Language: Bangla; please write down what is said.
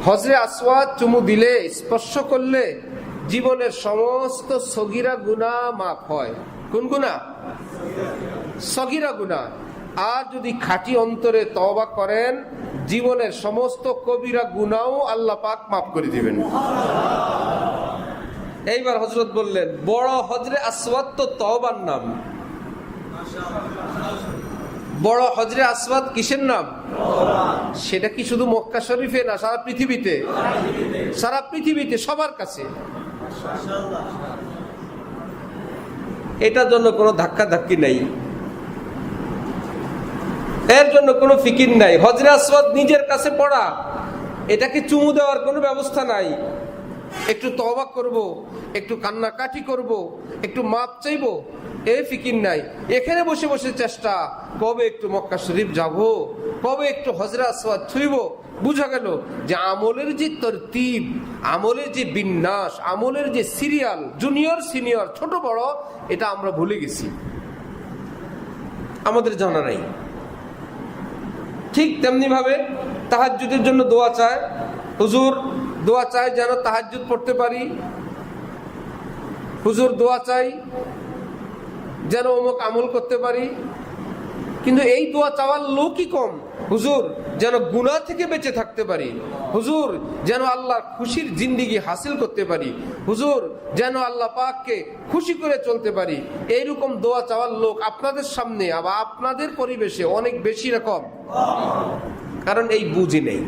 হজরে আসওয়াদ চুমু দিলে, স্পর্শ করলে জীবনের সমস্ত সগীরা গুনাহ মাফ হয়। কোন গুনাহ? সগীরা গুনাহ। আর যদি খাঁটি অন্তরে তওবা করেন, জীবনের সমস্ত কবিরা গুনাহও আল্লাহ পাক মাফ করে দিবেন। এইবার হযরত বললেন, বড় হজরে আসওয়াদ তো তওবার নাম। বড় হজরে আসওয়াদ কিসের নাম? সেটা কি শুধু মক্কা শরীফে না, সারা পৃথিবীতে? সারা পৃথিবীতে সবার কাছে। এটার জন্য কোনো ধাক্কা ধাক্কি নাই, এর জন্য কোনো ফিকির নাই। হজরে আসওয়াদ নিজের কাছে পড়া, এটাকে চুমু দেওয়ার কোনো ব্যবস্থা নাই। একটু তওবা করব, একটু কান্নাকাটি করব, একটু মাপ চাইবো, এই ফিকির নাই। এখানে বসে বসে চেষ্টা, কবে একটু মক্কা শরীফ যাব, কবে একটু হজরে আসওয়াদ ছুঁইব। বুঝা গেল যে আমলের যে তরতিব, আমলের যে বিন্যাস, আমলের যে সিরিয়াল, জুনিয়র সিনিয়র ছোট বড়, এটা আমরা ভুলে গেছি, আমাদের জানা নাই। ঠিক তেমনি ভাবে তাহাজ্জুদের জন্য দোয়া চায়, হুজুর দোয়া চাই যেন তাহাজ্জুদ পড়তে পারি, হুজুর দোয়া চাই যেন অমুক আমল করতে পারি। কিন্তু এই দোয়া চাওয়ার লোকই কম। হুজুর যেন গুনাহ থেকে বেঁচে থাকতে পারি, হুজুর যেন আল্লাহর খুশির জিন্দেগি হাসিল করতে পারি, হুজুর যেন আল্লাহ পাককে খুশি করে চলতে পারি। এইরকম দোয়া চাওয়ার লোক আপনাদের সামনে আবার আপনাদের পরিবেশে অনেক বেশি রকম, কারণ এই বুঝি নেই।